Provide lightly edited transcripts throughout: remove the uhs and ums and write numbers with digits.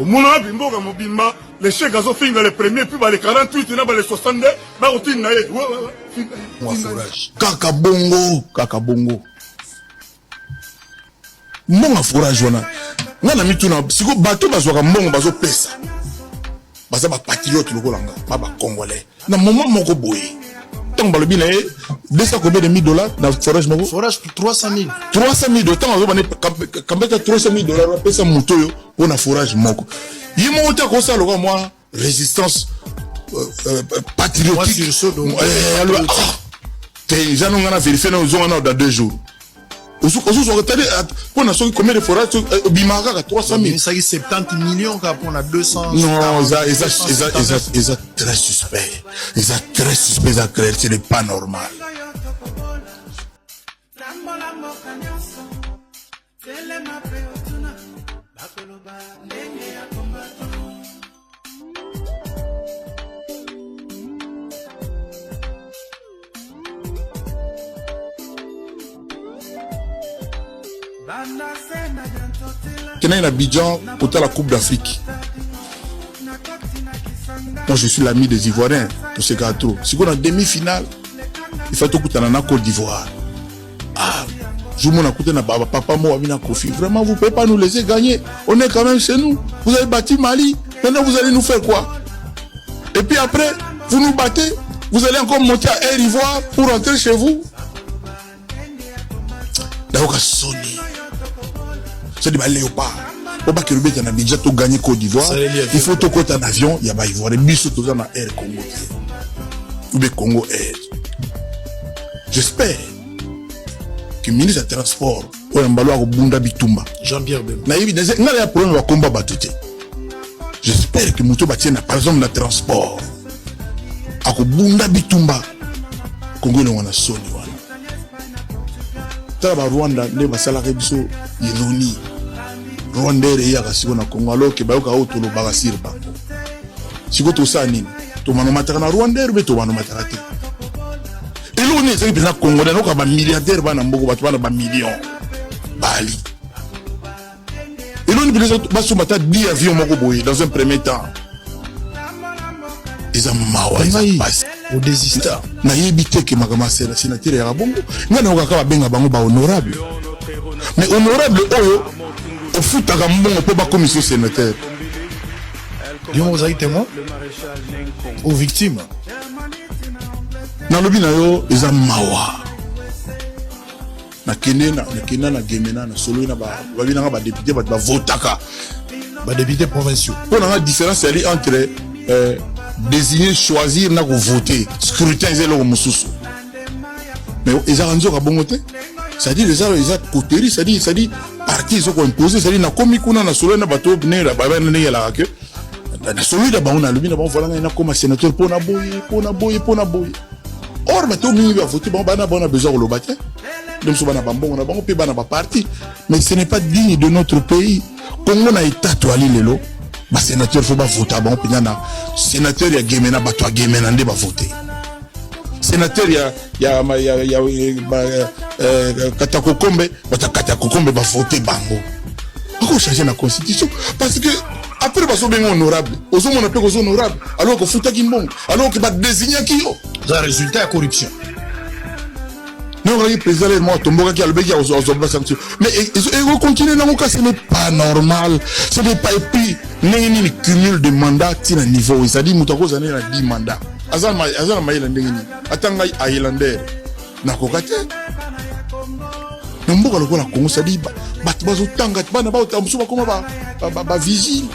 Mouna Bimboga Mobimba, les chèques ont fait les premiers, puis les 48, les 62, forage. Kakabongo, kakabongo. Mon forage, on a mis tout dans si vous bateau, mon bazo pesa. Baza ba patriote le Golanga, pas congolais. Dans moment mon boy. Tant le bien, 200 combien de $1000 dans le forage, mon forage pour 300 000. 300 000 de temps, quand même 300 000 $, on paye ça moto pour un forage, mon. Il m'a monté comme ça, le gars, moi, résistance patriotique. Les gens ont vérifié dans 2 jours. Pour nous combien de forages au Bimara à 300 000. Ça y est 70 millions pour 200. Non, ils très suspect. Ils sont très suspect à créer, ce n'est pas normal. Kenai Abidjan pour la Coupe d'Afrique. Moi je suis l'ami des Ivoiriens pour ces gâteaux. Si on a demi-finale, il faut tout coûter en Côte d'Ivoire. Ah, je m'en écoute na papa moi Amina Kofi. Vraiment vous pouvez pas nous laisser gagner. On est quand même chez nous. Vous avez battu Mali. Maintenant vous allez nous faire quoi? Et puis après vous nous battez. Vous allez encore monter à Air Ivoire pour rentrer chez vous. D'accord, Sony. C'est des léopards. Pour pas que le bête en Abidjan tout gagner Côte d'Ivoire, il faut tout côté en avion, il y a pas Ivoire. Les bus tout dans Air Congo. Ou bien Congo Air. J'espère que le ministre des Transports pour un ballon au Bunda Bitumba. Jean-Pierre Bemba. N'a pas problème à combat battuté. J'espère que Mouto Batien par exemple le transport. À Bunda Bitumba. Congo n'a pas sonné. Taba Rwanda ne basala rebiso ironie. Rwanda ya kasiko na Congo alors que bayoka auto lo bagasir ba. Siko to sani to manomataka na Rwanda be to manomataka te. Elo ne c'est bien Congo na ko ba milliardaire ba na mboko ba to ba millions. Bali. Elo ne bien ba so mata 10 avions moko boye dans un premier temps. Ils ont mawa au désistant. Na yebite ke makama sela sénateur ya bongo. Ngana okaka benga bango ba honorable. Mais honorable oyo au futaka mbongo po ba commission sénateur. Dieu vous a été témoin aux victimes. Na lobi na yo eza mawa. Na kenena na gemena na solo na ba bina ba député ba votaka. Ba député provinciaux. On a la différence entre désigner, choisir, n'a que voter. Scrutin, c'est le moussous. Mais ils ont rendu à bongoté. C'est-à-dire, ils ont cotéri, c'est-à-dire, parti, ils ont imposé, c'est-à-dire, na komi kuna na solo na bateau, na baba na ne la que. Na solo da ba on a le bien, voilà, na comme sénateur pour na boy. Or, bateau, mi va voter, bon, bana, bon, a besoin de le battre. Donc, souvent, na bambon, on a bon, puis bana, ba parti. Mais ce n'est pas digne de notre pays. Congo na état, toi, l'île, ba sénateur faut pas voter bon pinyana sénateur ya gemena bato gemena nde ba voter sénateur ya katakokombe bata katakokombe ba voter bango ako changer la constitution parce que après ba so ben honorable ozo mona pe ko honorable alors que futa kimbongo alors que ba désigner qui yo ça résultat de corruption. Non, le président est mort, Tomboka qui a le béquille aux sanction. Mais ils continuent dans mon cas, ce n'est pas normal. Ce n'est pas, et puis, il cumul de mandats à un niveau. C'est-à-dire, Moutako, ça n'a 10 mandats. Azan Maïla Ndengini, Atangay Highlander, Nakokate. Namboka le la Congo, ça dit, Batbazo Tangat, Banaba, Tamsouba, comment va vigile.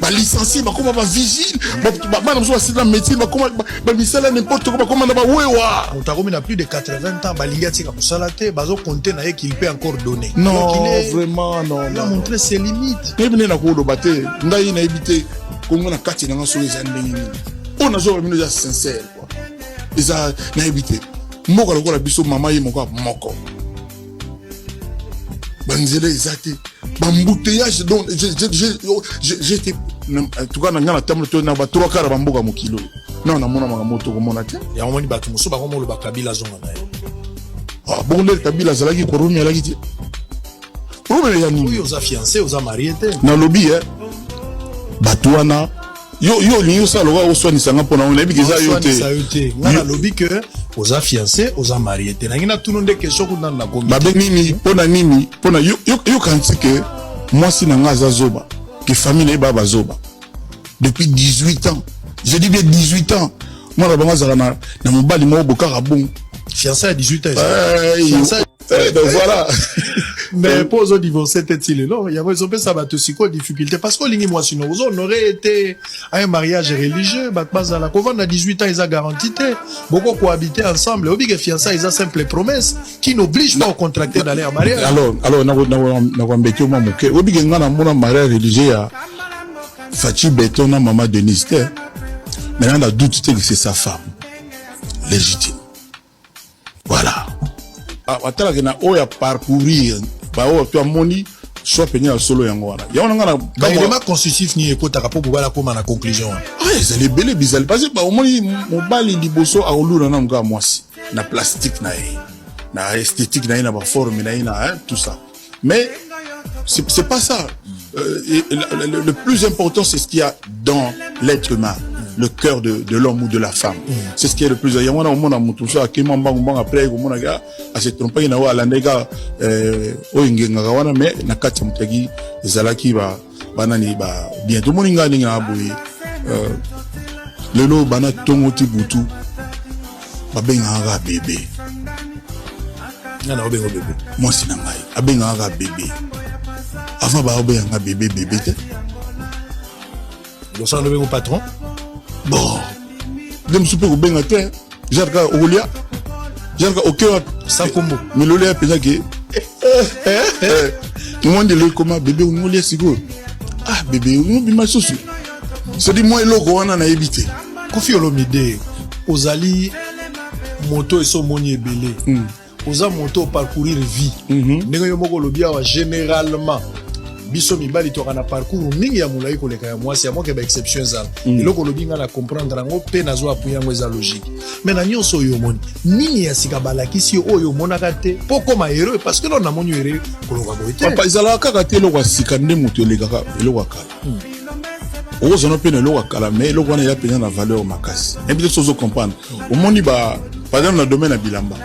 Ba licencié ba comment va vigile ba na mso la médecine ba comment ba misala n'importe comment na ba wewa Moutakomi na plus de 80 ans ba linga tika kusala te bazo compter na qu'il peut encore donner. Non, vraiment non. Il a montré ses limites. Nebine na ko do baté ngai na ebité kongo na kati na ngaso les andengini. On a zo mino sincère quoi. Isa na ebité. Moko la ko la biso mama yi moko Banzele ezate bambouteillage donc j'étais en tout cas na table na ba 3 quarts bamboka mokilo non na mona moto ko mona te ya omoni bato muso ba komo lo ba kabila zonga na yo ah bon le kabila zalaki korumi alaki te problème ya nini oui aux fiancés aux mariés te na lobby Batouana. Yo ça le roi soit ni sanga pour on ebi keza yote. Ngana lobby que aux fiancés, aux mariés. Tenangina tout le monde question dans la communauté. Babe nini pona yo kanti que moi si nanga zazoba que famille baba zoba depuis 18 ans. Je dis bien 18 ans. Moi la banga zana na mobali mo bokara bon. Fiancé à 18 ans. Donc voilà. Mais pour aux divorcés, t'es-il non? Il y avait un peu ça, difficulté. Parce que moi, sinon, on aurait été à un mariage religieux, à la couvent, à 18 ans, ils ont garanti, beaucoup cohabiter ensemble. Obi que fiançailles, ils ont simple promesse qui n'oblige pas à contracter d'aller en mariage. Alors, obi que ngana mona mariage religieux à Fachi Beton, maman Denise. Maintenant, on a doute que c'est sa femme légitime. Voilà. Atala que na oya parcourir ba o to moni soit penya solo yango wana ya wana ba élément constitutif ni ekota ka po bala ko na conclusion c'est les belé bizarre parce que ba o moni mobali liboso a oluna na mga mwasi na plastique na esthétique na ba forme na tout ça mais c'est pas ça le plus important c'est ce qu'il y a dans l'être humain, le cœur de l'homme ou de la femme. C'est ce qui est le plus. Il y a un moment où on a qui après on a se tromper il y a landega oingenga wana mais na kati mutagi zalaki banani bientôt moninga ninga boye lelo bana tongoti butu babenga bébé nana obengo bébé moi sinangai abenga bébé avant ba obenga bébé te le sang le patron bon dem super obenga te jarka olia jarka aucun sans combo mais l'olia pesa que tout le monde le comment bébé on olia sigo ah bébé on bima sosu c'est dit moi eloko wana na éviter Kofi Olomide ozali moto eso moni ebele oza moto parcourir vie ndenge yo moko lobia wa généralement biso mibali to kana parcours mingi ya mulai koleka ya mwasi ya moke ba exception za eloko lobinga na comprendre ngo pe nazo apuya ngo eza logique mais na nyonso yo moni nini ya sika balakisi oyo monaka te poko ma héros parce que non na moni héros koloka boite papa izala kaka te eloko sika nde moto elekaka eloko kala ozo pe na eloko kala mais eloko wana ya pena na valeur makasi et bien sozo comprendre au moni ba par exemple na domaine ya bilamba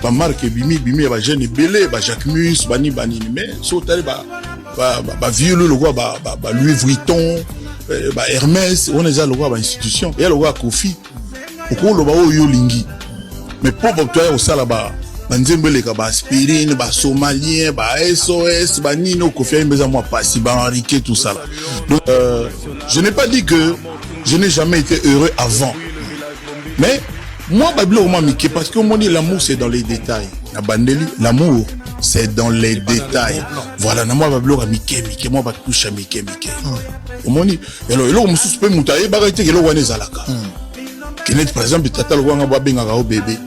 ba marque bimi ba jeune belé ba Jacquemus bani mais so tali ba vieux le roi ba Louis Vuitton ba Hermès on est à le roi ba institution et le roi Kofi ko lo ba oyo lingi mais pour toi au sala ba nzembele ka ba aspirine ba somalien ba SOS ba nino Kofi mbeza moi passi ba Henrique tout ça donc je n'ai pas dit que je n'ai jamais été heureux avant mais moi babilo moi miki parce que mon dit l'amour c'est dans les détails la bandeli l'amour c'est dans les détails voilà na moi babilo ka miki moi ba touche miki au moni elo mususu pe mutaye ba ka te elo wana ezalaka kenet par exemple tata lo wanga ba benga ka o bébé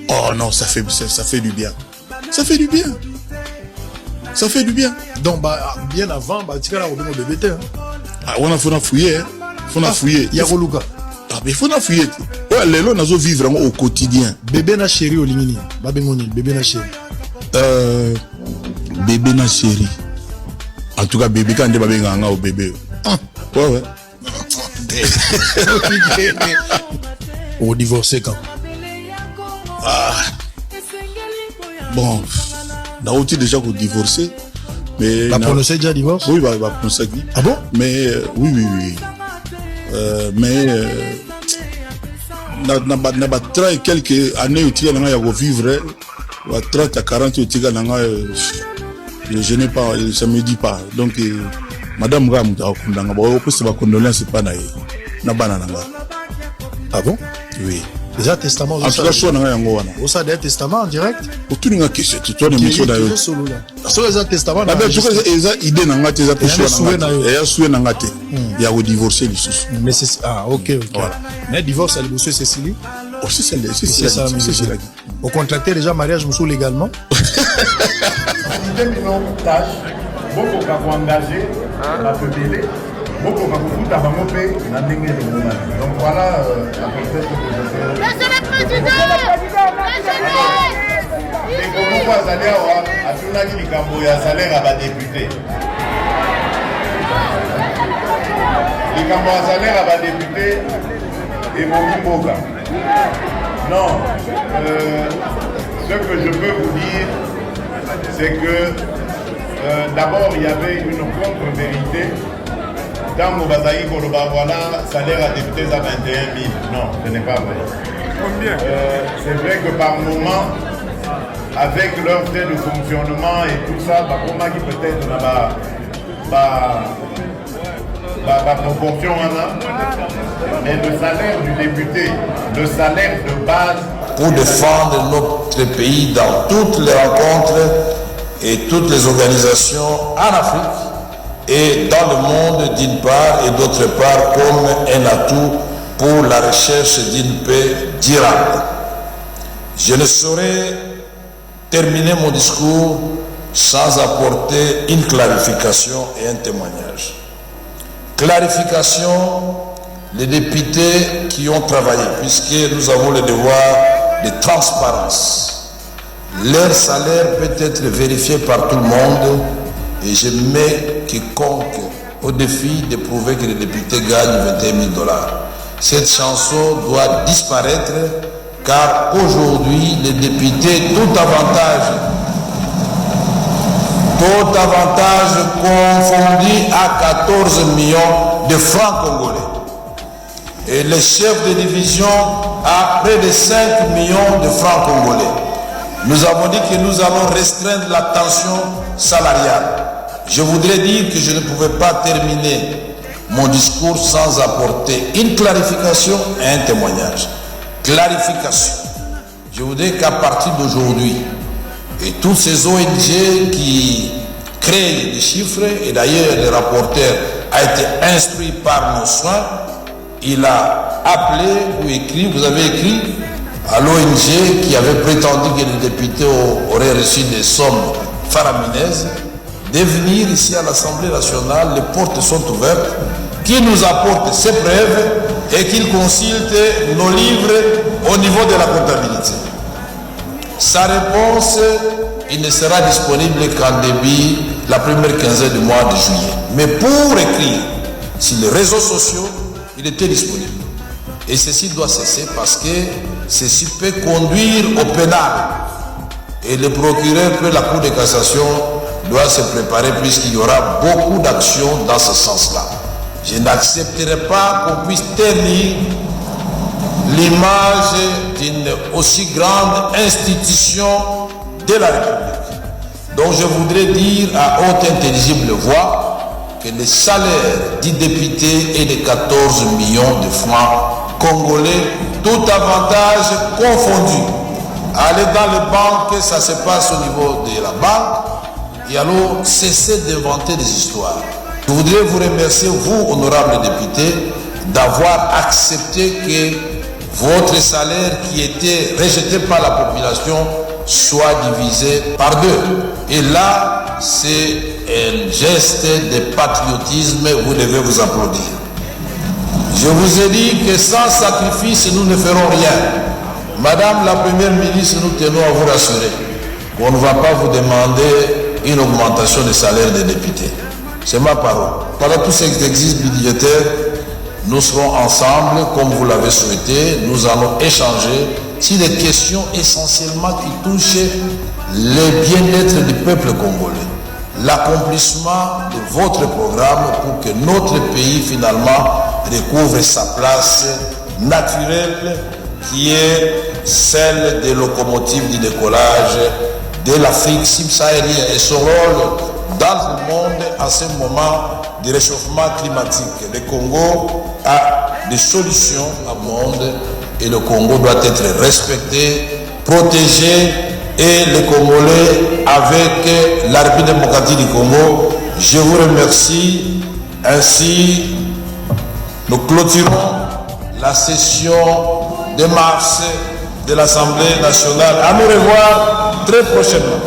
oh non ça fait du bien ça fait du bien donc bien avant tika la ko benga bébé te ah on a fouiller ya ko luka ah mais faut na fouiller ouais lelo nazo vivre au quotidien bébé na chéri olingini ba bengoni bébé na chéri bébé na chéri en tout cas bébé quand ba benga nga au bébé ouais au divorcé quand bon na outil déjà pour divorcer mais la prononcer déjà divorce oui va prononcer ah bon mais oui mais na ba 30 et quelques années utika nanga ya vivre ba 30 à 40 utika nanga je n'ai pas ça me dit pas donc madame Ram ta kundanga ba ko se ba condoléances pas na bana nanga ah bon oui déjà testament en tout cas so nanga yango wana au ça des testament en direct autour nga que c'est toi l'émission d'ailleurs so les testament na ben tout cas eza idée nanga te eza souhait nanga te ya ko divorcer lisusu mais c'est OK voilà mais divorce à Liboso Cécilie aussi c'est ça au contracté déjà mariage musu légalement beaucoup ka engagé la peuplée beaucoup ka kufuta bango pe na ndenge de donc voilà la process que Monsieur le Président et comment vous allez avoir à tourner likambo ya salaire à ba député likambo ya salaire ya badepute emomi mboka. Non, ce que je peux vous dire, c'est que d'abord il y avait une contre-vérité. Dans Mobazaki Koloba, voilà, salaire à député à 21 000. Non, ce n'est pas vrai. Combien? C'est vrai que par moment, avec leur frais de fonctionnement et tout ça, comment qui peut-être là la proportion mais le salaire du député, le salaire de base. Pour défendre notre pays dans toutes les rencontres et toutes les organisations en Afrique et dans le monde d'une part et d'autre part comme un atout pour la recherche d'une paix durable. Je ne saurais terminer mon discours sans apporter une clarification et un témoignage. Clarification, les députés qui ont travaillé, puisque nous avons le devoir de transparence. Leur salaire peut être vérifié par tout le monde et je mets quiconque au défi de prouver que les députés gagnent 21 000 $. Cette chanson doit disparaître car aujourd'hui, les députés, tout avantage confondu à 14 millions de francs congolais. Et le chef de division a près de 5 millions de francs congolais. Nous avons dit que nous allons restreindre la tension salariale. Je voudrais dire que je ne pouvais pas terminer mon discours sans apporter une clarification et un témoignage. Clarification. Je voudrais qu'à partir d'aujourd'hui, et tous ces ONG qui créent des chiffres, et d'ailleurs le rapporteur a été instruit par nos soins, il a appelé ou écrit, vous avez écrit à l'ONG qui avait prétendu que les députés auraient reçu des sommes faramineuses, de venir ici à l'Assemblée nationale, les portes sont ouvertes, qu'il nous apporte ses preuves et qu'il consulte nos livres au niveau de la comptabilité. Sa réponse, il ne sera disponible qu'en début, la première quinzaine du mois de juillet. Mais pour écrire sur les réseaux sociaux, il était disponible. Et ceci doit cesser parce que ceci peut conduire au pénal. Et le procureur de la Cour de cassation doit se préparer puisqu'il y aura beaucoup d'actions dans ce sens-là. Je n'accepterai pas qu'on puisse ternir l'image d'une aussi grande institution de la République. Donc je voudrais dire à haute intelligible voix que le salaire du député est de 14 millions de francs congolais, tout avantage confondu. Aller dans les banques, ça se passe au niveau de la banque, et alors cessez d'inventer des histoires. Je voudrais vous remercier, vous, honorables députés, d'avoir accepté que votre salaire qui était rejeté par la population soit divisé par deux. Et là, c'est un geste de patriotisme, vous devez vous applaudir. Je vous ai dit que sans sacrifice, nous ne ferons rien. Madame la Première ministre, nous tenons à vous rassurer qu'on ne va pas vous demander une augmentation des salaires des députés. C'est ma parole. Pendant tous ces exercices budgétaires, nous serons ensemble, comme vous l'avez souhaité. Nous allons échanger sur des questions essentiellement qui touchent le bien-être du peuple congolais. L'accomplissement de votre programme pour que notre pays finalement recouvre sa place naturelle qui est celle des locomotives du décollage de l'Afrique subsaharienne et son rôle dans le monde à ce moment du réchauffement climatique. Le Congo a des solutions au monde et le Congo doit être respecté, protégé et les Congolais avec la République démocratique du Congo. Je vous remercie. Ainsi, nous clôturons la session de mars de l'Assemblée nationale. À nous revoir très prochainement.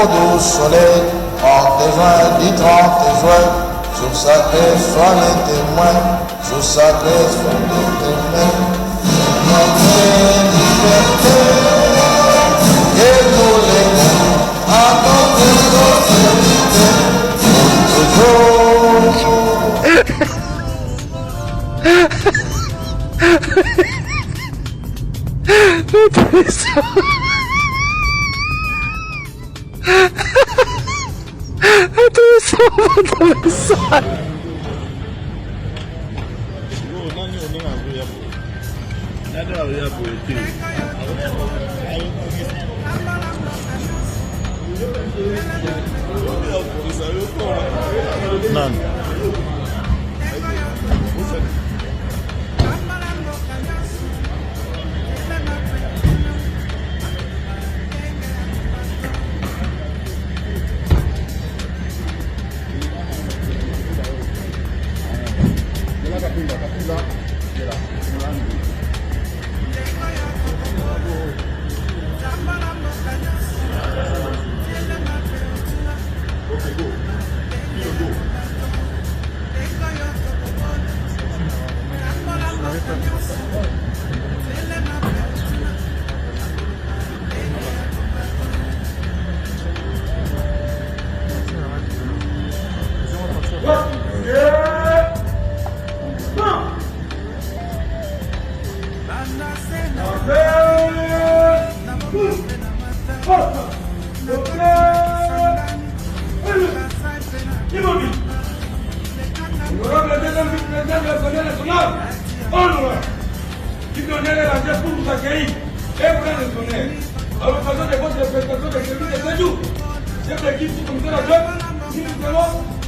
au soleil, 30 juin, dit 30 juin, jour sacré, sois les témoins, jour sacré, sois les témoins, notre liberté, et nous les à notre société, toujours.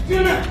Viene,